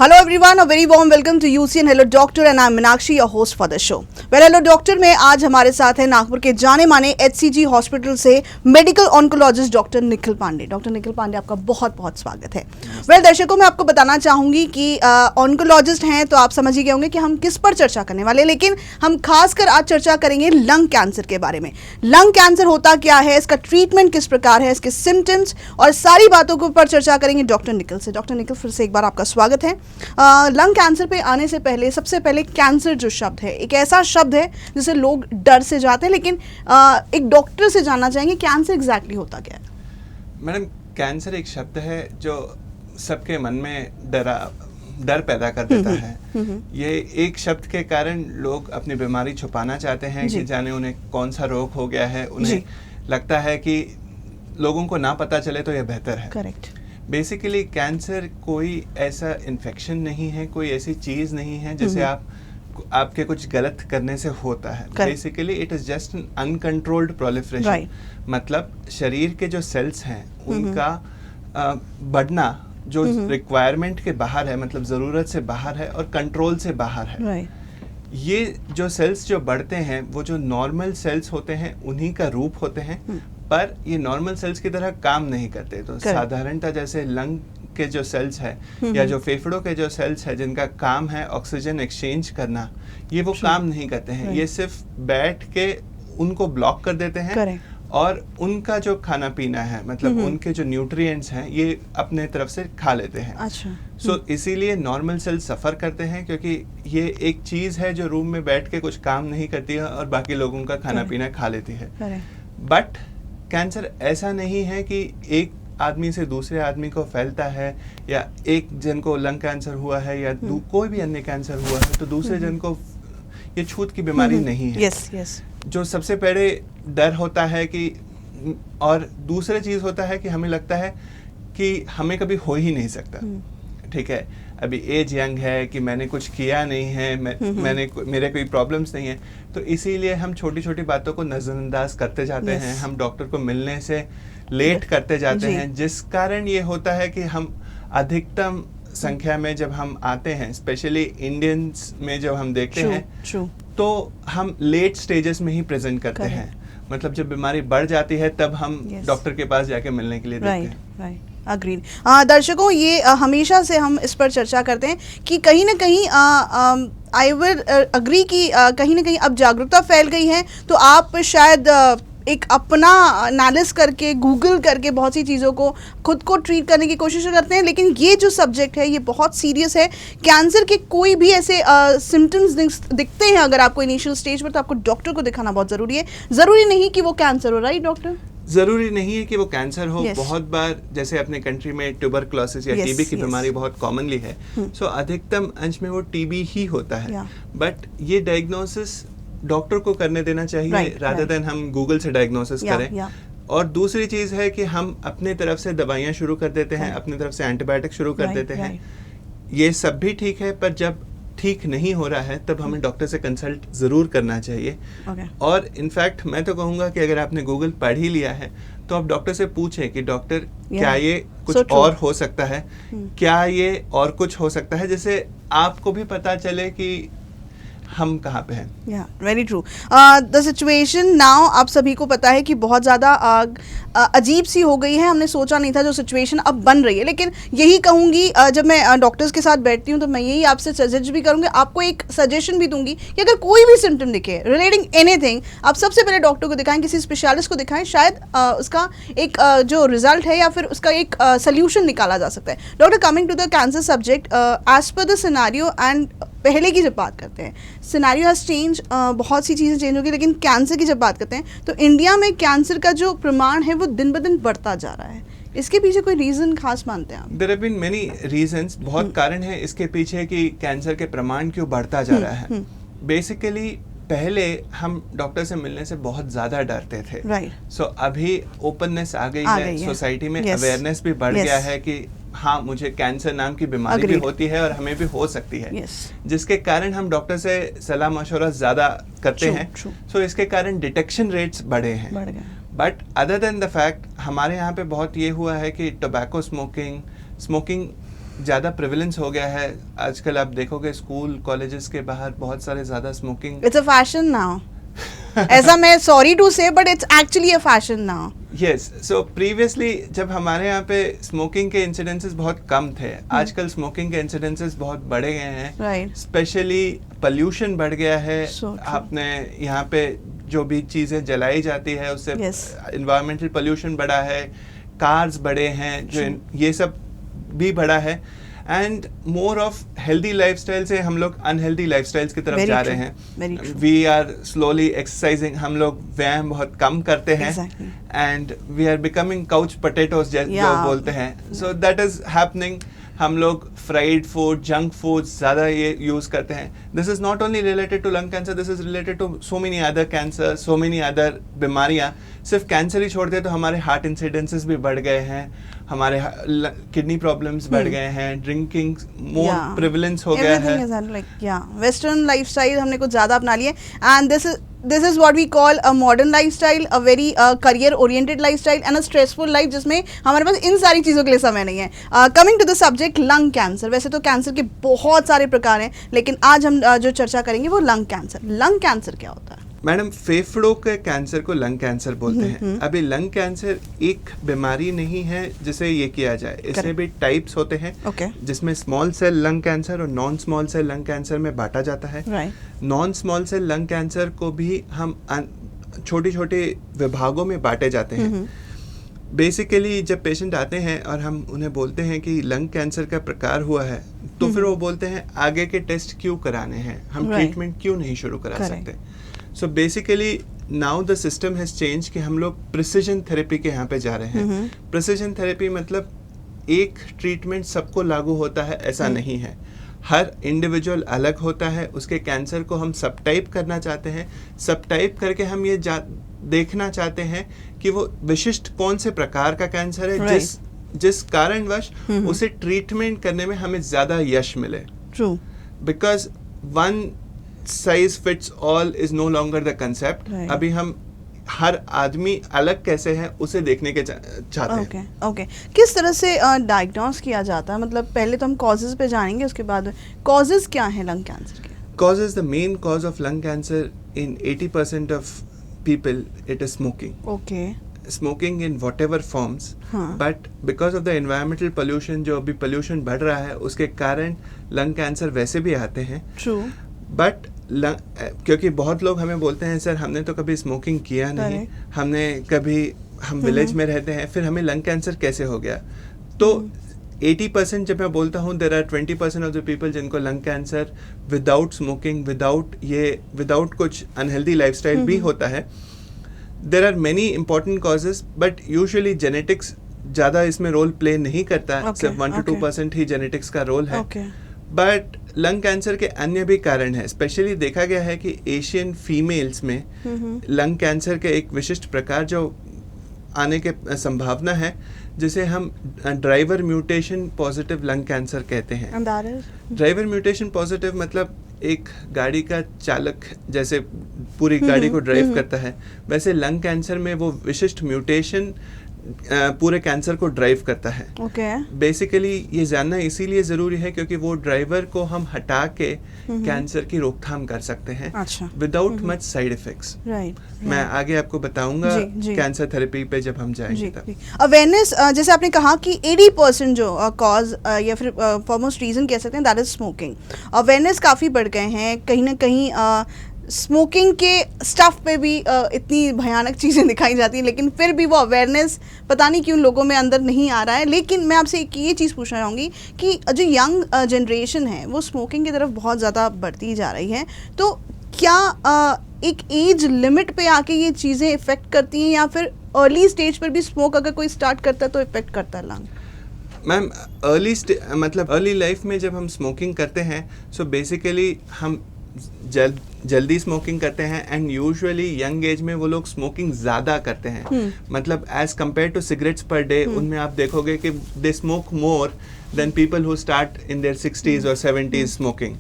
Hello everyone, a very warm welcome to UC and Hello Doctor and I'm Meenakshi, your host for the show. Well, Hello Doctor में आज हमारे साथ है नागपुर के जाने माने HCG हॉस्पिटल से medical oncologist doctor Nikhil Pandey. Doctor Nikhil Pandey, आपका बहुत बहुत स्वागत है। वेल दर्शकों, मैं आपको बताना चाहूँगी कि ऑन्कोलॉजिस्ट हैं तो आप समझ ही गए होंगे कि हम किस पर चर्चा करने वाले, लेकिन हम खासकर आज चर्चा करेंगे लंग कैंसर के बारे में। लंग कैंसर होता क्या है, इसका ट्रीटमेंट किस प्रकार है, इसके सिम्टम्स और सारी बातों के ऊपर चर्चा करेंगे डॉक्टर निखिल से। डॉक्टर निखिल, फिर से एक बार आपका स्वागत है। लंग कैंसर पे आने से पहले सबसे पहले कैंसर जो शब्द है एक ऐसा शब्द है जिसे लोग डर से जाते हैं, लेकिन एक डॉक्टर से जानना चाहेंगे कैंसर एग्जैक्टली होता क्या है। मैडम, कैंसर एक शब्द है जो सबके मन में डर पैदा कर देता है। ये एक शब्द के कारण लोग अपनी बीमारी छुपाना चाहते हैं कि जाने उन्हें कौन सा रोग हो गया है। उन्हें लगता है कि लोगों को ना पता चले तो यह बेहतर है। करेक्ट। बेसिकली कैंसर कोई ऐसा इन्फेक्शन नहीं है, कोई ऐसी चीज़ नहीं है जिसे आपके कुछ गलत करने से होता है। Basically it is just an uncontrolled proliferation. मतलब शरीर के जो सेल्स हैं उनका बढ़ना जो रिक्वायरमेंट के बाहर है, मतलब ज़रूरत से बाहर है और कंट्रोल से बाहर है। ये जो सेल्स जो बढ़ते हैं वो जो नॉर्मल सेल्स होते हैं उन्हीं का रूप होते हैं, पर ये नॉर्मल सेल्स की तरह काम नहीं करते। तो साधारणतः जैसे लंग के जो सेल्स है या जो फेफड़ों के जो सेल्स है जिनका काम है ऑक्सीजन एक्सचेंज करना, ये वो काम नहीं करते हैं। ये सिर्फ बैठ के उनको ब्लॉक कर देते हैं और उनका जो खाना पीना है, मतलब उनके जो न्यूट्रिएंट्स हैं, ये अपने तरफ से खा लेते हैं। अच्छा। सो इसीलिए नॉर्मल सेल्स सफ़र करते हैं, क्योंकि ये एक चीज़ है जो रूम में बैठ के कुछ काम नहीं करती है और बाकी लोगों का खाना पीना खा लेती है। बट कैंसर ऐसा नहीं है कि एक आदमी से दूसरे आदमी को फैलता है, या एक जन को लंग कैंसर हुआ है या कोई भी अन्य कैंसर हुआ है तो दूसरे जन को ये छूत की बीमारी नहीं है। जो सबसे पहले डर होता है कि, और दूसरी चीज़ होता है कि हमें लगता है कि हमें कभी हो ही नहीं सकता। ठीक है, अभी एज यंग है कि मैंने कुछ किया नहीं है, मेरे कोई प्रॉब्लम्स नहीं है, तो इसीलिए हम छोटी छोटी बातों को नज़रअंदाज करते जाते हैं। हम डॉक्टर को मिलने से लेट करते जाते हैं, जिस कारण ये होता है कि हम अधिकतम संख्या में जब हम आते हैं, स्पेशली इंडियंस में जब हम देखते हैं तो हम लेट स्टेजेस में ही प्रेजेंट करते हैं। मतलब जब बीमारी बढ़ जाती है तब हम डॉक्टर के पास जाके मिलने के लिए देखते हैं। अग्रीड। दर्शकों, ये हमेशा से हम इस पर चर्चा करते हैं कि कहीं ना कहीं आई विल अग्री कि कहीं ना कहीं अब जागरूकता फैल गई है, तो आप शायद एक अपना एनालिस करके गूगल करके बहुत सी चीज़ों को खुद को ट्रीट करने की कोशिश करते हैं, लेकिन ये जो सब्जेक्ट है ये बहुत सीरियस है। कैंसर के कोई भी ऐसे सिम्टम्स दिखते हैं अगर आपको इनिशियल स्टेज पर, तो आपको डॉक्टर को दिखाना बहुत ज़रूरी है। ज़रूरी नहीं कि वो कैंसर हो, राइट डॉक्टर? ज़रूरी नहीं है कि वो कैंसर हो। बहुत बार जैसे अपने कंट्री में ट्यूबरक्लोसिस या टीबी की बीमारी बहुत कॉमनली है, सो अधिकतम अंश में वो टीबी ही होता है। बट ये डायग्नोसिस डॉक्टर को करने देना चाहिए रादर देन हम गूगल से डायग्नोसिस करें। और दूसरी चीज़ है कि हम अपने तरफ से दवाइयाँ शुरू कर देते हैं, अपनी तरफ से एंटीबायोटिक शुरू कर देते हैं। ये सब भी ठीक है, पर जब ठीक नहीं हो रहा है तब हमें डॉक्टर से कंसल्ट ज़रूर करना चाहिए। और इनफैक्ट मैं तो कहूँगा कि अगर आपने गूगल पढ़ ही लिया है तो आप डॉक्टर से पूछें कि डॉक्टर क्या ये कुछ और हो सकता है, क्या ये और कुछ हो सकता है, जिससे आपको भी पता चले कि हम कहाँ पे हैं। Very true. The situation now आप सभी को पता है कि बहुत ज़्यादा अजीब सी हो गई है। हमने सोचा नहीं था जो सिचुएशन अब बन रही है, लेकिन यही कहूँगी, जब मैं डॉक्टर्स के साथ बैठती हूँ तो मैं यही आपसे सजेस्ट भी करूँगी, आपको एक सजेशन भी दूंगी कि अगर कोई भी सिम्टम दिखे रिलेटिंग एनीथिंग, आप सबसे पहले डॉक्टर को दिखाएं, किसी स्पेशलिस्ट को दिखाएं। शायद उसका एक जो रिजल्ट है या फिर उसका एक सोल्यूशन निकाला जा सकता है। Doctor, coming to the cancer subject, as per the scenario and पहले की जब बात करते हैं, सिनेरियो हैज़ चेंज, बहुत सी चीज़ें चेंज हो गई, लेकिन कैंसर की जब बात करते हैं तो इंडिया में कैंसर का जो प्रमाण है वो दिन ब दिन बढ़ता जा रहा है। इसके पीछे कोई रीज़न खास मानते हैं आप? There have been many reasons. बहुत कारण है इसके पीछे कि कैंसर के प्रमाण क्यों बढ़ता जा रहा है। बेसिकली पहले हम डॉक्टर से मिलने से बहुत ज़्यादा डरते थे। सो अभी ओपननेस आ गई है सोसाइटी में, अवेयरनेस भी बढ़ गया है कि हाँ, मुझे कैंसर नाम की बीमारी भी होती है और हमें भी हो सकती है, जिसके कारण हम डॉक्टर से सलाह मशवरा ज़्यादा करते हैं। सो इसके कारण डिटेक्शन रेट्स बढ़े हैं। But other than the fact, हमारे यहाँ पे बहुत ये हुआ है कि टोबैको स्मोकिंग ज़्यादा प्रिविलेंस हो गया है। आजकल आप देखोगे स्कूल कॉलेजेस के बाहर बहुत सारे ज़्यादा smoking, it's a fashion now. ऐसा मैं सॉरी टू से but it's actually a fashion now. Yes, so previously जब हमारे यहाँ पे स्मोकिंग के इंसिडेंसेस बहुत कम थे, आजकल स्मोकिंग के इंसिडेंसेस बहुत बढ़े गए हैं। राइट। स्पेशली पोल्यूशन बढ़ गया है। So true. आपने यहाँ पे जो भी चीज़ें जलाई जाती है उससे Yes. इन्वायरमेंटल पोल्यूशन बढ़ा है, कार्स बढ़े हैं, जो ये सब भी बढ़ा है। And more of healthy lifestyle से हम लोग अनहेल्दी लाइफस्टाइल्स की तरफ Very जा true. रहे Very हैं। true. We are slowly exercising, हम लोग व्यायाम बहुत कम करते हैं। Exactly. And we are becoming couch potatoes जो Yeah. बोलते हैं। So that is happening. हम लोग फ्राइड फूड, जंक फूड ज़्यादा ये यूज़ करते हैं। This is not only related to lung cancer, this is related to so many other cancer, so many other बीमारियाँ। सिर्फ कैंसर ही छोड़ दे तो हमारे हार्ट इंसिडेंसेस भी बढ़ गए हैं, हमारे किडनी प्रॉब्लम्स बढ़ गए हैं, ड्रिंकिंग मोर प्रिविलेंस हो गया है। Everything is like western lifestyle हमने कुछ ज़्यादा अपना लिए and this is what we call a modern lifestyle, a very career oriented lifestyle and a stressful life जिसमें हमारे पास इन सारी चीज़ों के लिए समय नहीं है। Coming to the subject lung cancer, वैसे तो कैंसर के बहुत सारे प्रकार हैं लेकिन आज हम जो चर्चा करेंगे वो लंग कैंसर क्या होता है? मैडम, फेफड़ों के कैंसर को लंग कैंसर बोलते हैं। अभी लंग कैंसर एक बीमारी नहीं है जिसे ये किया जाए, इसमें भी टाइप्स होते हैं। जिसमें स्मॉल सेल लंग कैंसर और non small cell lung cancer में बांटा जाता है। Non small cell lung cancer को भी हम छोटे छोटे विभागों में बांटे जाते हैं। बेसिकली जब पेशेंट आते हैं और हम उन्हें बोलते हैं कि लंग कैंसर का प्रकार हुआ है, तो फिर वो बोलते हैं आगे के टेस्ट क्यों कराने हैं, हम ट्रीटमेंट क्यों नहीं शुरू करा सकते। So basically now the system has change कि हम लोग प्रिसिजन थेरेपी के यहाँ पे जा रहे हैं। प्रिसिजन थेरेपी मतलब एक ट्रीटमेंट सबको लागू होता है ऐसा नहीं है। हर इंडिविजुअल अलग होता है। उसके कैंसर को हम सब टाइप करना चाहते हैं। सब टाइप करके हम ये देखना चाहते हैं कि वो विशिष्ट कौन से प्रकार का कैंसर है, जिस कारणवश उसे ट्रीटमेंट करने में हमें ज्यादा यश मिले। True. Because one size fits all is no longer the concept. अभी हम हर आदमी अलग कैसे है उसे देखने के चाहते हैं। ओके। किस तरह से डायग्नोस किया जाता है? मतलब पहले तो हम कॉजेज पे जानेंगे, उसके बाद कॉजेज क्या है लंग कैंसर के? Causes, the main cause of lung cancer in 80% of people, it is smoking. Okay. Smoking in whatever forms. But because of the environmental pollution, जो अभी pollution बढ़ रहा है, उसके कारण lung cancer वैसे भी आते हैं. True. But क्योंकि बहुत लोग हमें बोलते हैं सर हमने तो कभी स्मोकिंग किया नहीं, हमने कभी, हम विलेज में रहते हैं, फिर हमें लंग कैंसर कैसे हो गया? तो 80% जब मैं बोलता हूँ, there are 20% of the people जिनको lung cancer without smoking, without कुछ अनहेल्दी लाइफस्टाइल भी होता है. There are many important causes, but usually genetics ज़्यादा इसमें रोल प्ले नहीं करता. सिर्फ 1 to 2% ही जेनेटिक्स का रोल है. बट लंग कैंसर के अन्य भी कारण है. स्पेशली देखा गया है कि एशियन फीमेल्स में लंग कैंसर के एक विशिष्ट प्रकार जो आने के संभावना है, जिसे हम driver mutation positive lung cancer कहते हैं. ड्राइवर म्यूटेशन पॉजिटिव मतलब एक गाड़ी का चालक जैसे पूरी गाड़ी को ड्राइव करता है, वैसे लंग कैंसर में वो विशिष्ट म्यूटेशन पूरे कैंसर को ड्राइव करता है. बेसिकली ये जानना इसीलिए ज़रूरी है क्योंकि वो ड्राइवर को हम हटा के कैंसर की रोकथाम कर सकते हैं विदाउट मच साइड इफेक्ट्स. मैं आगे आपको बताऊंगा कैंसर थेरेपी पे जब हम जाएंगे तब. अवेयरनेस, जैसे आपने कहा कि 80% जो कॉज या फिर फॉरमोस्ट रीजन कह सकते हैं दैट इज स्मोकिंग. अवेयरनेस काफ़ी बढ़ गए हैं. कहीं ना कहीं स्मोकिंग के स्टफ पे भी इतनी भयानक चीज़ें दिखाई जाती हैं, लेकिन फिर भी वो अवेयरनेस पता नहीं क्यों लोगों में अंदर नहीं आ रहा है. लेकिन मैं आपसे ये चीज़ पूछना चाहूँगी कि जो यंग जनरेशन है वो स्मोकिंग की तरफ बहुत ज़्यादा बढ़ती जा रही है, तो क्या एक एज लिमिट पे आके ये चीज़ें इफ़ेक्ट करती हैं या फिर अर्ली स्टेज पर भी स्मोक अगर कोई स्टार्ट करता है तो इफ़ेक्ट करता है लंग? मैम, अर्ली लाइफ में जब हम स्मोकिंग करते हैं, सो बेसिकली हम जल्दी स्मोकिंग करते हैं एंड यूजुअली यंग एज में वो लोग स्मोकिंग ज़्यादा करते हैं. मतलब age compare to cigarettes per day, उनमें आप देखोगे कि they smoke more than people who start in their 60s और 70s smoking.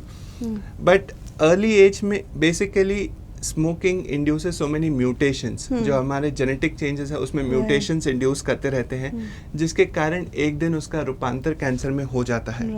But early age में basically smoking induces so many mutations, जो हमारे जेनेटिक चेंजेस है उसमें म्यूटेशंस इंड्यूस करते रहते हैं, जिसके कारण एक दिन उसका रूपांतर कैंसर में हो जाता है।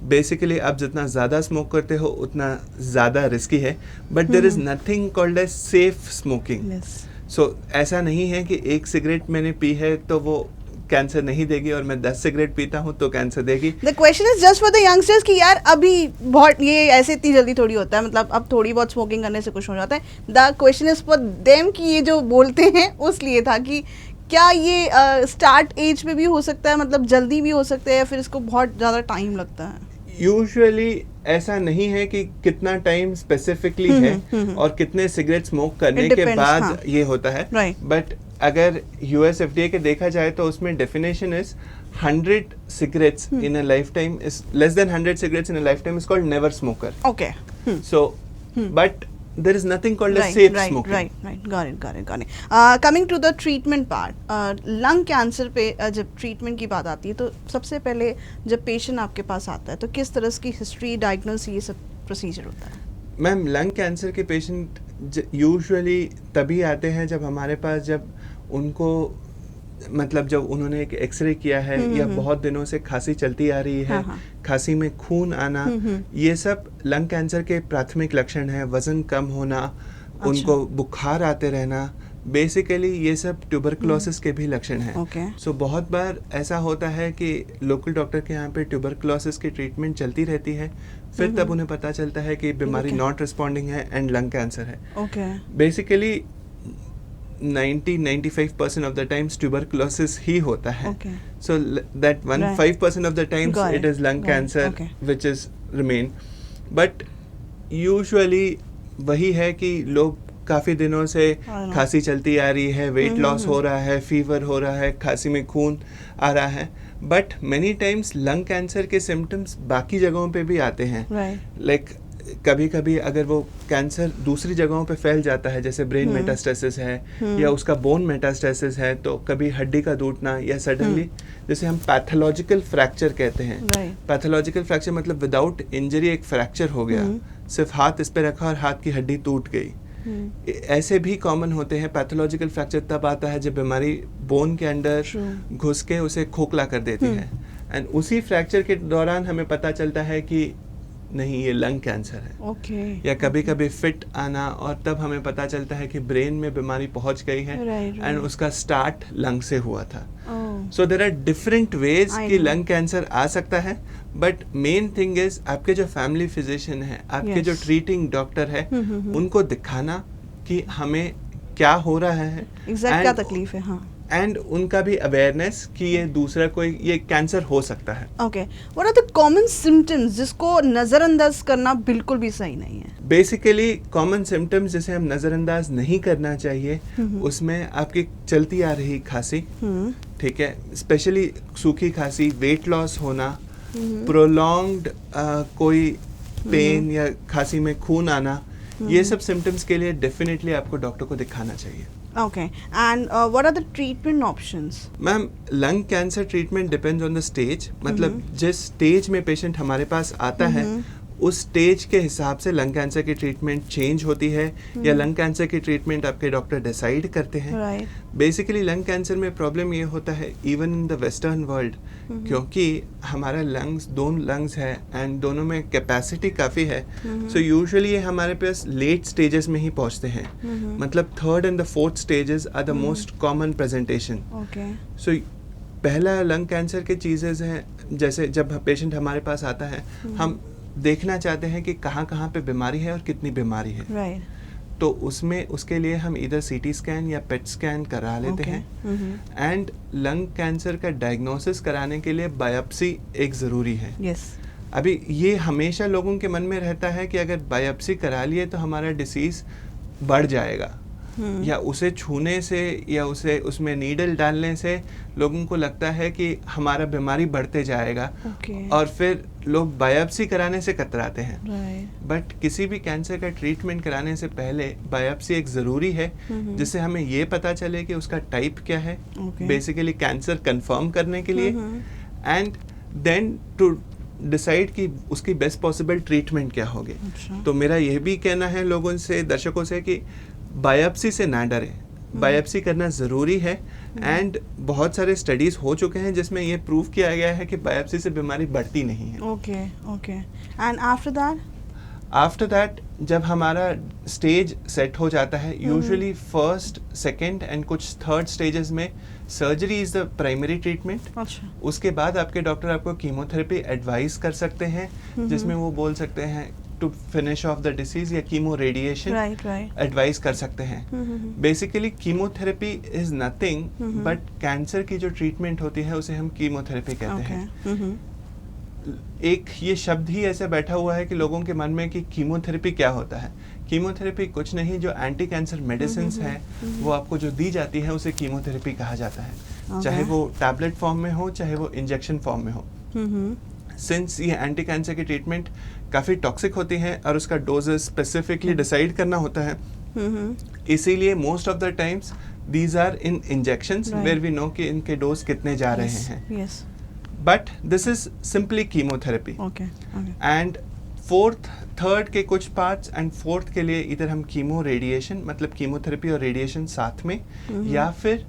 बेसिकली आप जितना ज़्यादा स्मोक करते हो उतना ज़्यादा रिस्की है, but there is nothing called as safe smoking. So ऐसा नहीं है कि एक सिगरेट मैंने पी है तो वो कैंसर नहीं देगी और मैं 10 सिगरेट पीता हूँ तो कैंसर देगी। The question is just for the youngsters कि यार अभी बहुत ये ऐसे इतनी जल्दी थोड़ी होता है, मतलब अब थोड़ी बहुत स्मोकिंग करने से कुछ हो जाता है। The question is for them कि ये जो बोलते हैं उस लिए था कि क्या ये स्टार्ट एज पे भी हो सकता है, मतलब जल्दी भी हो सकता है, या फिर इसको बहुत ज़्यादा टाइम लगता है? यूजुअली ऐसा नहीं है कि कितना टाइम स्पेसिफिकली है और कितने सिगरेट स्मोक करने के बाद हाँ. ये होता है, बट अगर यूएस एफडीए के देखा जाए तो उसमें definition is 100 cigarettes in a lifetime is less than 100 cigarettes in a lifetime is called never smoker. Okay. So, but there is nothing called as safe smoking. Right. Got it. Coming to the treatment part, lung cancer पे जब treatment की बात आती है तो सबसे पहले जब patient आपके पास आता है तो किस तरह की history, diagnosis, ये सब procedure होता है? मैम, लंग कैंसर के पेशेंट यूजुअली तभी आते हैं जब हमारे पास, जब उनको मतलब जब उन्होंने एक एक्सरे किया है या बहुत दिनों से खांसी चलती आ रही है, खांसी में खून आना, ये सब लंग कैंसर के प्राथमिक लक्षण हैं। वजन कम होना, उनको बुखार आते रहना, बेसिकली ये सब ट्यूबरकुलोसिस के भी लक्षण हैं। सो बहुत बार ऐसा होता है कि लोकल डॉक्टर के यहाँ पे ट्यूबरकुलोसिस की ट्रीटमेंट चलती रहती है, फिर तब उन्हें पता चलता है कि बीमारी नॉट रिस्पॉन्डिंग है एंड लंग कैंसर है। Basically 90-95% of the times tuberculosis ही होता है। So that 5% of the times it is lung cancer which is remain. But usually वही है कि लोग काफ़ी दिनों से खांसी चलती आ रही है, वेट लॉस हो रहा है, फीवर हो रहा है, खांसी में खून आ रहा है, but many times lung cancer के सिम्टम्स बाकी जगहों पे भी आते हैं। लाइक कभी कभी अगर वो कैंसर दूसरी जगहों पे फैल जाता है, जैसे ब्रेन मेटास्टेसिस है या उसका बोन मेटास्टेसिस है, तो कभी हड्डी का टूटना या सडनली जैसे हम पैथोलॉजिकल फ्रैक्चर कहते हैं। पैथोलॉजिकल फ्रैक्चर मतलब विदाउट इंजरी एक फ्रैक्चर हो गया, सिर्फ हाथ इस पे रखा और हाथ की हड्डी टूट गई। ऐसे भी कॉमन होते हैं। पैथोलॉजिकल फ्रैक्चर तब आता है जब बीमारी बोन के अंदर घुस के उसे खोखला कर देती है, एंड उसी फ्रैक्चर के दौरान हमें पता चलता है कि नहीं, ये लंग कैंसर है। या कभी कभी फिट आना, और तब हमें पता चलता है कि ब्रेन में बीमारी पहुंच गई है एंड उसका स्टार्ट लंग से हुआ था। So there are different ways कि लंग कैंसर आ सकता है, बट मेन थिंग इज आपके जो फैमिली फिजिशियन है, आपके जो ट्रीटिंग डॉक्टर है, उनको दिखाना कि हमें क्या हो रहा है, क्या तकलीफ है, हाँ, एंड उनका भी अवेयरनेस कि ये दूसरा कोई ये कैंसर हो सकता है। Okay, what are the common symptoms जिसको नजरअंदाज करना बिल्कुल भी सही नहीं है? बेसिकली कॉमन सिम्टम्स जिसे हम नजरअंदाज नहीं करना चाहिए, उसमें आपकी चलती आ रही खांसी, ठीक है, स्पेशली सूखी खांसी, वेट लॉस होना, प्रोलॉन्ग्ड कोई पेन या खांसी में खून आना, ये सब सिम्टम्स के लिए डेफिनेटली आपको डॉक्टर को दिखाना चाहिए। Okay, and what are the treatment options? Ma'am, lung cancer treatment depends on the stage, मतलब जिस स्टेज में पेशेंट हमारे पास आता है उस स्टेज के हिसाब से लंग कैंसर की ट्रीटमेंट चेंज होती है, या लंग कैंसर की ट्रीटमेंट आपके डॉक्टर डिसाइड करते हैं। बेसिकली लंग कैंसर में प्रॉब्लम ये होता है even in the western world, क्योंकि हमारा लंग्स, दोनों लंग्स है एंड दोनों में कैपेसिटी काफ़ी है, सो यूजुअली ये हमारे पास लेट स्टेजेस में ही पहुंचते हैं, मतलब 3rd and 4th stages are the most common presentation. So पहला लंग कैंसर के चीज़ेज हैं, जैसे जब पेशेंट हमारे पास आता है, हम देखना चाहते हैं कि कहाँ कहाँ पे बीमारी है और कितनी बीमारी है, तो उसमें उसके लिए हम इधर सीटी स्कैन या पेट स्कैन करा लेते हैं, एंड लंग कैंसर का डायग्नोसिस कराने के लिए बायोप्सी एक ज़रूरी है। अभी ये हमेशा लोगों के मन में रहता है कि अगर बायोप्सी करा लिए तो हमारा डिसीज़ बढ़ जाएगा, या उसे छूने से या उसे उसमें नीडल डालने से लोगों को लगता है कि हमारा बीमारी बढ़ते जाएगा, और फिर लोग बायोप्सी कराने से कतराते हैं। बट किसी भी कैंसर का ट्रीटमेंट कराने से पहले बायोप्सी एक ज़रूरी है, जिससे हमें ये पता चले कि उसका टाइप क्या है, बेसिकली कैंसर कंफर्म करने के लिए, एंड देन टू डिसाइड कि उसकी बेस्ट पॉसिबल ट्रीटमेंट क्या होगी। अच्छा। तो मेरा यह भी कहना है लोगों से, दर्शकों से, कि बायोप्सी से ना डरें, बायोप्सी करना ज़रूरी है। एंड बहुत सारे स्टडीज़ हो चुके हैं जिसमें ये प्रूव किया गया है कि बायोप्सी से बीमारी बढ़ती नहीं है। Okay okay. And after that जब हमारा स्टेज सेट हो जाता है, यूजुअली फर्स्ट, सेकंड एंड कुछ थर्ड स्टेजेस में surgery is the primary treatment. अच्छा। उसके बाद आपके डॉक्टर आपको कीमोथेरेपी एडवाइस कर सकते हैं, जिसमें वो बोल सकते हैं to finish off the disease, या कीमो रेडिएशन राइट एडवाइस कर सकते हैं। Basically chemotherapy is nothing but cancer की जो ट्रीटमेंट होती है उसे हम कीमोथेरेपी कहते हैं। एक ये शब्द ही ऐसे बैठा हुआ है कि लोगों के मन में कि कीमोथेरेपी क्या होता है। कीमोथेरेपी कुछ नहीं, जो एंटी कैंसर मेडिसिन है वो आपको जो दी जाती है उसे कीमोथेरेपी कहा जाता है। चाहे वो टैबलेट फॉर्म में हो, चाहे वो इंजेक्शन फॉर्म में हो। सिंस ये एंटी कैंसर की ट्रीटमेंट काफ़ी टॉक्सिक होती है और उसका डोजेस स्पेसिफिकली डिसाइड करना होता है, इसीलिए most of the times these are in injections where we know कि इनके डोज कितने जा रहे हैं। But this is simply chemotherapy. And fourth, third के कुछ पार्ट्स एंड फोर्थ के लिए इधर हम कीमो रेडिएशन, मतलब कीमोथेरेपी और रेडिएशन साथ में, या फिर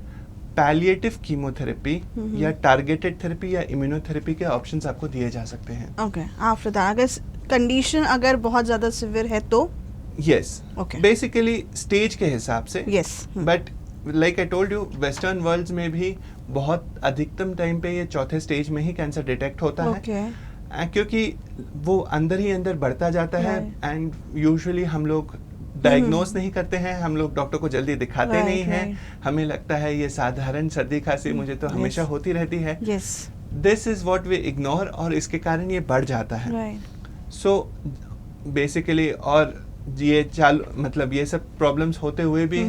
पैलिएटिव कीमोथेरेपी या टारगेटेड थेरेपी या इम्यूनोथेरेपी के ऑप्शंस आपको दिए जा सकते हैं। ओके। आफ्टर दैट अगर कंडीशन अगर बहुत ज़्यादा सिवियर है तो यस, बेसिकली स्टेज के हिसाब से। Yes. But like I told you, western worlds में भी बहुत अधिकतम टाइम पे ये चौथे स्टेज में ही कैंसर डिटेक्ट होता है, क्योंकि वो अंदर ही अंदर बढ़ता जाता है। एंड यूजुअली हम लोग डायग्नोज नहीं करते हैं, हम लोग डॉक्टर को जल्दी दिखाते नहीं हैं। हमें लगता है ये साधारण सर्दी खांसी मुझे तो हमेशा होती रहती है। This is what we ignore, और इसके कारण ये बढ़ जाता है। सो बेसिकली, और ये मतलब ये सब प्रॉब्लम्स होते हुए भी,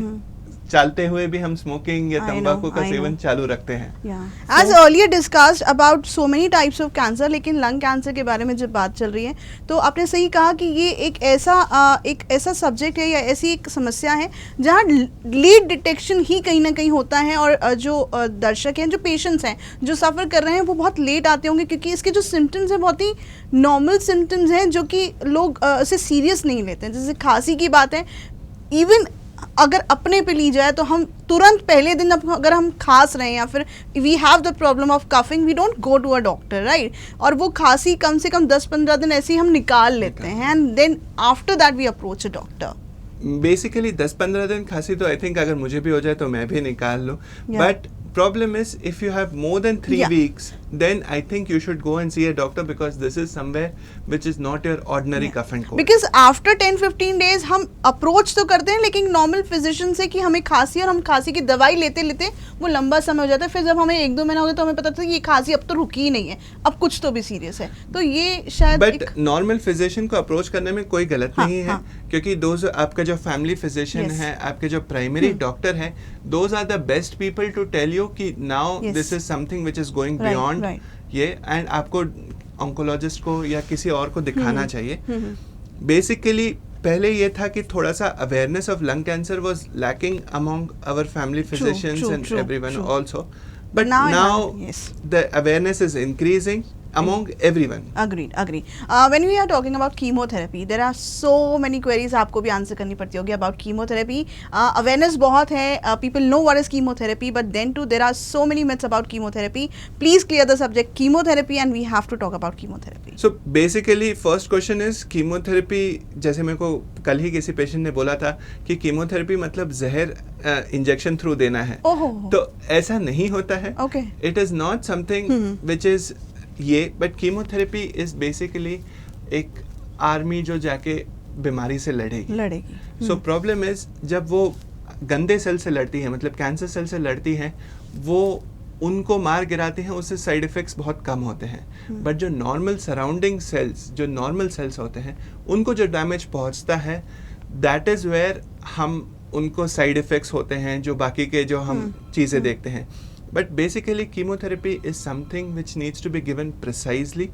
चलते हुए भी हम स्मोकिंग या तंबाकू का सेवन चालू रखते हैं। As earlier discussed about so many types of cancer, लेकिन लंग कैंसर के बारे में जब बात चल रही है तो आपने सही कहा कि ये एक ऐसा सब्जेक्ट है या ऐसी एक समस्या है जहाँ लीड डिटेक्शन ही कहीं ना कहीं होता है, और जो दर्शक हैं, जो पेशेंट्स हैं, जो सफ़र कर रहे हैं, वो बहुत लेट आते होंगे, क्योंकि इसके जो सिम्टम्स हैं बहुत ही नॉर्मल सिम्टम्स हैं जो कि लोग इसे सीरियस नहीं लेते हैं। जैसे खांसी की बात है, इवन अगर अपने पे ली जाए तो हम तुरंत पहले दिन अगर हम खांस रहे हैं या फिर we have the problem of coughing, we don't go to a doctor, right. और वो खांसी कम से कम 10-15 दिन ऐसे ही हम निकाल लेते हैं, and then after that we approach a doctor. Basically 10-15 दिन खांसी तो आई थिंक अगर मुझे भी हो जाए तो मैं भी निकाल लूँ, but problem is if you have more than 3 weeks, then I think you should go and see a doctor, because this is somewhere which is not your ordinary cough and cold. Because after 10-15 days हम approach तो करते हैं, लेकिन normal physician से कि हमें खांसी, और हम खांसी की दवाई लेते लेते वो लंबा समय हो जाता है। फिर जब हमें 1-2 महीना हो गया तो हमें पता चलता है कि ये खांसी अब तो रुकी ही नहीं है, अब कुछ तो भी सीरियस है। तो ये शायद बट नॉर्मल फिजिशियन को अप्रोच करने में कोई गलत नहीं है, क्योंकि दोज आपका जो फैमिली फिजिशियन है, आपके जो प्राइमरी डॉक्टर हैं, those are the best people to tell you कि now this is something which is going beyond ये, एंड आपको ऑन्कोलॉजिस्ट को या किसी और को दिखाना चाहिए। बेसिकली पहले ये था कि थोड़ा सा awareness of lung cancer was lacking among our family physicians and everyone also, but now the awareness is increasing among everyone. Agreed. When we are talking about chemotherapy, there are so many queries आपको भी answer करनी पड़ती होगी about chemotherapy. Awareness बहुत है, people know what is chemotherapy, but then too there are so many myths about chemotherapy. Please clear the subject chemotherapy, and we have to talk about chemotherapy. So basically first question is chemotherapy, जैसे मेरे को कल ही किसी patient ने बोला था कि chemotherapy मतलब जहर इंजेक्शन थ्रू देना है। तो ऐसा नहीं होता है। It is not something which is ये, बट कीमोथेरेपी इज बेसिकली एक आर्मी जो जाके बीमारी से लड़ेगी। सो प्रॉब्लम इज जब वो गंदे सेल से लड़ती है, मतलब कैंसर सेल से लड़ती है, वो उनको मार गिराते हैं, उससे साइड इफेक्ट्स बहुत कम होते हैं। बट जो नॉर्मल सराउंडिंग सेल्स, जो नॉर्मल सेल्स होते हैं, उनको जो डैमेज पहुंचता है, दैट इज वेयर हम उनको साइड इफेक्ट्स होते हैं, जो बाकी के जो हम चीज़ें देखते हैं। But basically chemotherapy is something which needs to be given precisely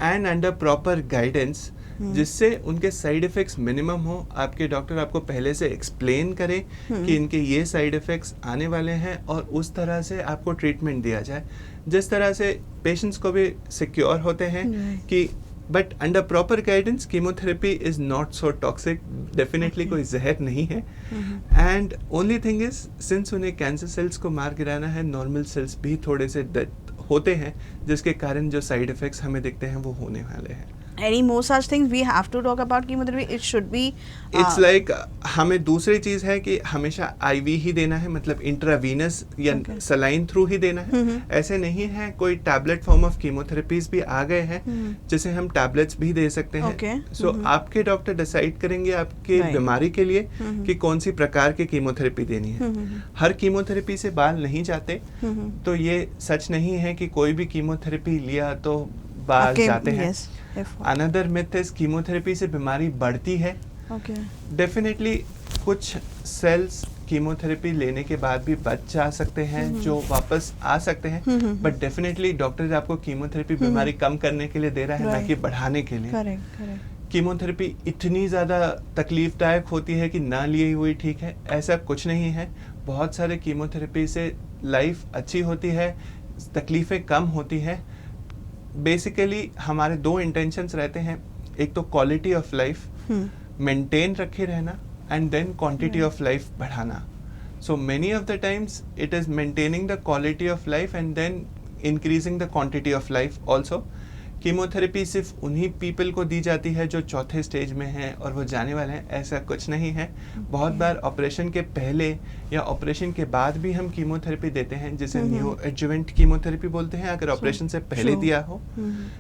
and under proper guidance, जिससे उनके साइड इफ़ेक्ट्स मिनिमम हो। आपके डॉक्टर आपको पहले से एक्सप्लेन करें कि इनके ये साइड इफ़ेक्ट्स आने वाले हैं और उस तरह से आपको ट्रीटमेंट दिया जाए, जिस तरह से पेशेंट्स को भी सिक्योर होते हैं कि but under proper guidance chemotherapy is not so toxic, definitely कोई जहर नहीं है। And only thing is since उन्हें कैंसर सेल्स को मार गिराना है, नॉर्मल सेल्स भी थोड़े से होते हैं जिसके कारण जो साइड इफ़ेक्ट्स हमें दिखते हैं वो होने वाले हैं। Any more such things we have to talk about chemotherapy? It should be it's like हमें दूसरी चीज़ है कि हमेशा आईवी ही देना है, मतलब इंट्रावीनस या सलाइन थ्रू ही देना है। ऐसे नहीं है, कोई टैबलेट फॉर्म ऑफ कीमोथेरेपीज भी आ गए हैं जिसे हम टैबलेट्स भी दे सकते हैं। सो आपके डॉक्टर डिसाइड करेंगे आपके बीमारी के लिए कि कौन सी प्रकार की कीमोथेरेपी देनी है। हर कीमोथेरेपी से बाल नहीं जाते, तो ये सच नहीं है कि कोई भी कीमोथेरेपी लिया तो बाल जाते हैं। अनदर मिथ इज कीमोथेरेपी से बीमारी बढ़ती है। डेफिनेटली कुछ सेल्स कीमोथेरेपी लेने के बाद भी बच जा सकते हैं जो वापस आ सकते हैं, बट डेफिनेटली डॉक्टर आपको कीमोथेरेपी बीमारी कम करने के लिए दे रहा है, ना कि बढ़ाने के लिए। कीमोथेरेपी इतनी ज़्यादा तकलीफदायक होती है कि ना लिए हुई ठीक है, ऐसा कुछ नहीं है। बहुत सारे कीमोथेरेपी से लाइफ अच्छी होती है, तकलीफ़ें कम होती हैं। बेसिकली हमारे दो इंटेंशंस रहते हैं, एक तो क्वालिटी ऑफ लाइफ मेंटेन रखे रहना and then quantity of life बढ़ाना। So many of the times it is maintaining the quality of life and then increasing the quantity of life also. Chemotherapy सिर्फ उन्हीं people को दी जाती है जो चौथे स्टेज में हैं और वो जाने वाले हैं, ऐसा कुछ नहीं है। बहुत बार ऑपरेशन के पहले या ऑपरेशन के बाद भी हम कीमोथेरेपी देते हैं, जिसे न्यू एडजुवेंट कीमोथेरेपी बोलते हैं, अगर ऑपरेशन से पहले दिया हो,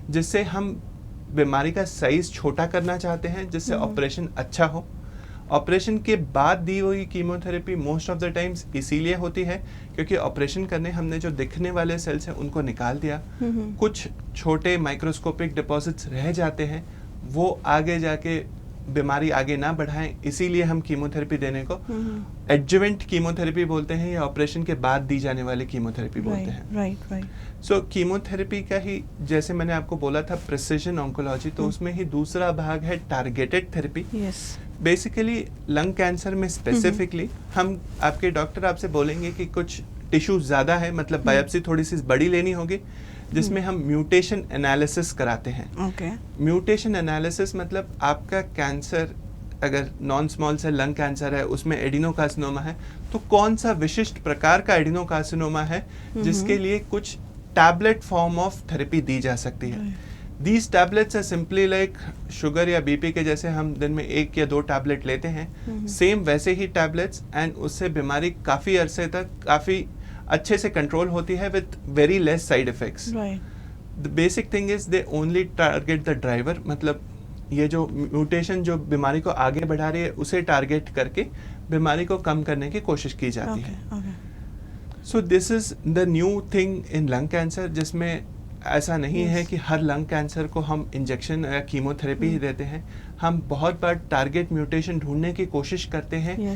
जिससे हम बीमारी का साइज छोटा करना चाहते हैं, जिससे ऑपरेशन अच्छा हो। ऑपरेशन के बाद दी हुई chemotherapy most of the times इसीलिए होती है क्योंकि ऑपरेशन करने हमने जो दिखने वाले सेल्स हैं उनको निकाल दिया, कुछ छोटे माइक्रोस्कोपिक डिपॉजिट्स रह जाते हैं, वो आगे जाके बीमारी आगे ना बढ़ाएं, इसीलिए हम कीमोथेरेपी देने को एडजुवेंट कीमोथेरेपी बोलते हैं या ऑपरेशन के बाद दी जाने वाली कीमोथेरेपी बोलते हैं। सो कीमोथेरेपी का ही, जैसे मैंने आपको बोला था, प्रिसिजन ऑन्कोलॉजी, तो उसमें ही दूसरा भाग है targeted therapy. Basically lung cancer में स्पेसिफिकली हम आपके डॉक्टर आपसे बोलेंगे कि कुछ टिश्यू ज़्यादा है, मतलब बायोप्सी थोड़ी सी बड़ी लेनी होगी, जिसमें हम म्यूटेशन एनालिसिस कराते हैं। म्यूटेशन एनालिसिस मतलब आपका कैंसर अगर non small cell lung cancer है, उसमें एडिनोकार्सिनोमा है, तो कौन सा विशिष्ट प्रकार का एडिनोकार्सिनोमा है जिसके लिए कुछ टैबलेट फॉर्म ऑफ थेरेपी दी जा सकती है। These tablets are simply like sugar या बीपी के जैसे हम दिन में 1 या 2 टैबलेट लेते हैं, सेम वैसे ही टैबलेट्स, एंड उससे बीमारी काफ़ी अरसे तक काफ़ी अच्छे से कंट्रोल होती है with very less side effects. The basic thing is they only target the driver, मतलब ये जो म्यूटेशन जो बीमारी को आगे बढ़ा रही है उसे टारगेट करके बीमारी को कम करने की कोशिश की जाती है। So this is the new thing in lung cancer, जिसमें ऐसा नहीं है कि हर लंग कैंसर को हम इंजेक्शन या कीमोथेरेपी ही देते हैं। हम बहुत बार टारगेट म्यूटेशन ढूंढने की कोशिश करते हैं,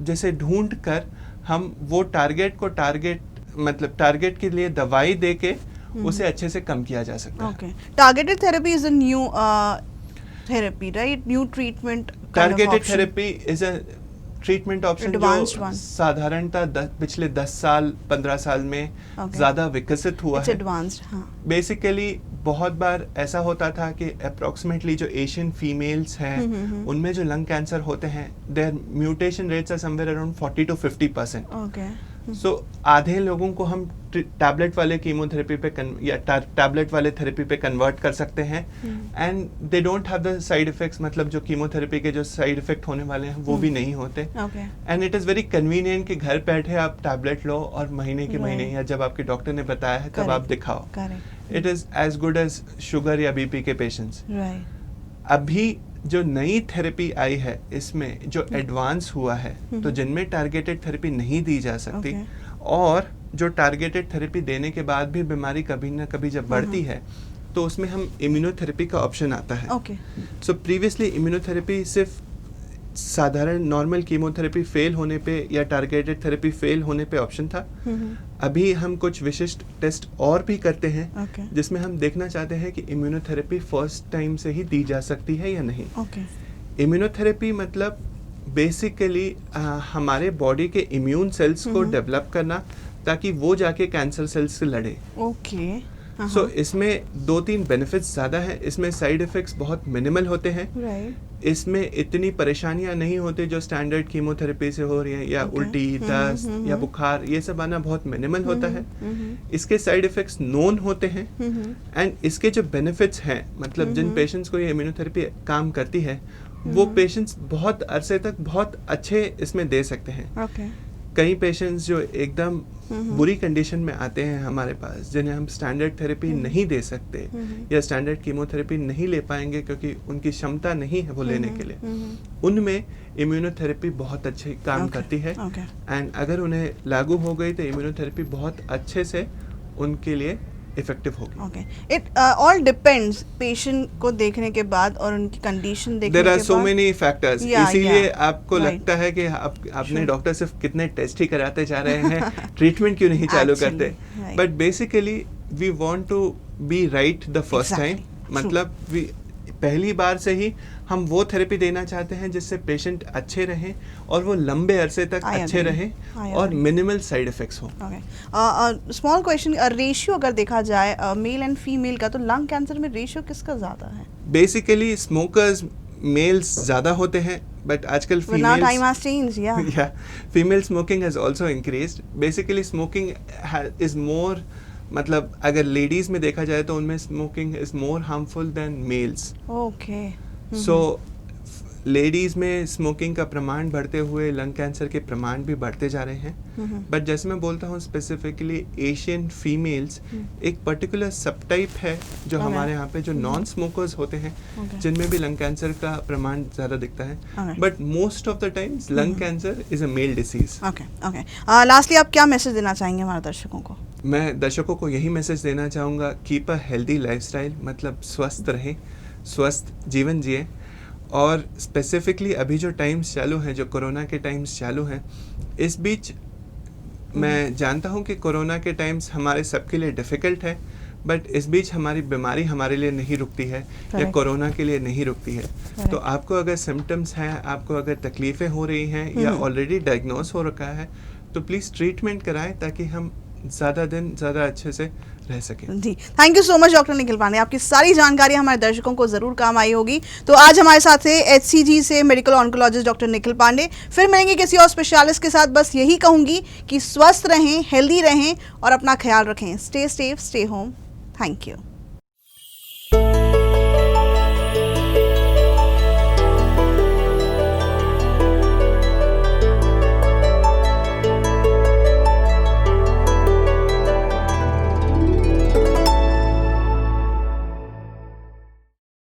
जिसे ढूंढ कर हम वो टारगेट को टारगेट के लिए दवाई दे के उसे अच्छे से कम किया जा सकता है। Targeted therapy is a new therapy, right? New treatment. Targeted therapy is a treatment option जो साधारणतः पिछले 10 साल 15 साल में ज़्यादा विकसित हुआ है। बेसिकली बहुत बार ऐसा होता था कि अप्रोक्सीमेटली जो एशियन फीमेल्स हैं उनमें जो लंग कैंसर होते हैं, there mutation rates are somewhere around 40 to 50%। So आधे लोगों को हम टैबलेट वाले कीमोथेरेपी पे या टैबलेट वाले थेरेपी पे कन्वर्ट कर सकते हैं, and they don't have the side effects, मतलब जो कीमोथेरेपी के जो साइड इफेक्ट होने वाले हैं वो भी नहीं होते, and it is very convenient कि घर बैठे आप टैबलेट लो और महीने के महीने या जब आपके डॉक्टर ने बताया है तब आप दिखाओ। It is as good as sugar या बीपी के पेशेंट्स। अभी जो नई थेरेपी आई है इसमें जो एडवांस हुआ है, तो जिनमें टारगेटेड थेरेपी नहीं दी जा सकती, और जो टारगेटेड थेरेपी देने के बाद भी बीमारी कभी ना कभी जब बढ़ती है तो उसमें हम इम्यूनोथेरेपी का ऑप्शन आता है। सो प्रीवियसली इम्यूनोथेरेपी सिर्फ साधारण नॉर्मल कीमोथेरेपी फेल होने पे या टारगेटेड थेरेपी फेल होने पे ऑप्शन था। अभी हम कुछ विशिष्ट टेस्ट और भी करते हैं Okay. जिसमें हम देखना चाहते हैं कि इम्यूनोथेरेपी फर्स्ट टाइम से ही दी जा सकती है या नहीं। ओके इम्यूनोथेरेपी मतलब बेसिकली हमारे बॉडी के इम्यून सेल्स को डेवलप करना ताकि वो जाके कैंसर सेल्स से लड़े। ओके सो इसमें 2-3 बेनिफिट्स ज़्यादा हैं। इसमें साइड इफ़ेक्ट्स बहुत मिनिमल होते हैं। राइट इसमें इतनी परेशानियां नहीं होती जो स्टैंडर्ड कीमोथेरेपी से हो रही हैं, या Okay. उल्टी, दस्त या बुखार, ये सब आना बहुत मिनिमल होता है। इसके साइड इफ़ेक्ट्स नोन होते हैं एंड इसके जो बेनिफिट्स हैं, मतलब जिन पेशेंट्स को ये इम्यूनोथेरेपी काम करती है वो पेशेंट्स बहुत अरसे तक बहुत अच्छे इसमें दे सकते हैं। ओके कई पेशेंट्स जो एकदम बुरी कंडीशन में आते हैं हमारे पास, जिन्हें हम स्टैंडर्ड थेरेपी नहीं दे सकते या स्टैंडर्ड कीमोथेरेपी नहीं ले पाएंगे क्योंकि उनकी क्षमता नहीं है वो लेने के लिए, उनमें इम्यूनोथेरेपी बहुत अच्छे काम करती है। एंड अगर उन्हें लागू हो गई तो इम्यूनोथेरेपी बहुत अच्छे से उनके लिए इफेक्टिव होगी। Okay it all depends patient को देखने के बाद और उनकी कंडीशन देखने देयर आर के सो बाद। मेनी फैक्टर्स, Yeah, इसीलिए yeah. आपको Right. लगता है कि आपने Sure. डॉक्टर सिर्फ कितने टेस्ट ही कराते जा रहे हैं, ट्रीटमेंट क्यों नहीं चालू Actually, करते। right. But basically we want to be right the first time. Exactly. मतलब पहली बार से ही हम वो थेरेपी देना चाहते हैं जिससे पेशेंट अच्छे रहें और वो लंबे अरसे तक I अच्छे agree. रहें I और agree. मिनिमल साइड इफेक्ट्स हों। ओके स्मॉल क्वेश्चन, रेशियो अगर देखा जाए मेल एंड फीमेल का, तो लंग कैंसर में रेशियो किसका ज्यादा है? बेसिकली स्मोकर्स मेल्स ज़्यादा होते हैं, बट आजकल But now time females has changed, yeah. yeah, female smoking has also increased. Basically smoking is more, मतलब अगर लेडीज में देखा जाए तो उनमें smoking is more harmful than males. Okay. So ladies में स्मोकिंग का प्रमाण बढ़ते हुए लंग कैंसर के प्रमाण भी बढ़ते जा रहे हैं। बट जैसे मैं बोलता हूँ स्पेसिफिकली एशियन फीमेल्स एक पर्टिकुलर सब टाइप है जो Okay. हमारे यहाँ पे जो नॉन स्मोकर्स होते हैं Okay. जिनमें भी लंग कैंसर का प्रमाण ज़्यादा दिखता है। Okay. But most of the times lung cancer is a male disease. Okay lastly आप क्या मैसेज देना चाहेंगे हमारे दर्शकों को? मैं दर्शकों को यही मैसेज देना चाहूँगा, कीप अ हेल्दी लाइफस्टाइल, मतलब स्वस्थ रहें, स्वस्थ जीवन जिए। और स्पेसिफिकली अभी जो टाइम्स चालू हैं, जो कोरोना के टाइम्स चालू हैं, इस बीच मैं जानता हूँ कि कोरोना के टाइम्स हमारे सबके लिए डिफ़िकल्ट है, बट इस बीच हमारी बीमारी हमारे लिए नहीं रुकती है या Correct. कोरोना के लिए नहीं रुकती है। Correct. तो आपको अगर सिम्टम्स हैं, आपको अगर तकलीफ़ें हो रही हैं या ऑलरेडी डायग्नोस हो रखा है, तो प्लीज़ ट्रीटमेंट कराएं ताकि हम ज़्यादा दिन ज़्यादा अच्छे से रह सकें। जी thank you so much doctor Nikhil Pandey, आपकी सारी जानकारी हमारे दर्शकों को जरूर काम आई होगी। तो आज हमारे साथ थे HCG से medical oncologist doctor Nikhil Pande. फिर मिलेंगे किसी और स्पेशलिस्ट के साथ। बस यही कहूंगी कि स्वस्थ रहें, हेल्दी रहें और अपना ख्याल रखें। Stay safe, stay home. Thank you.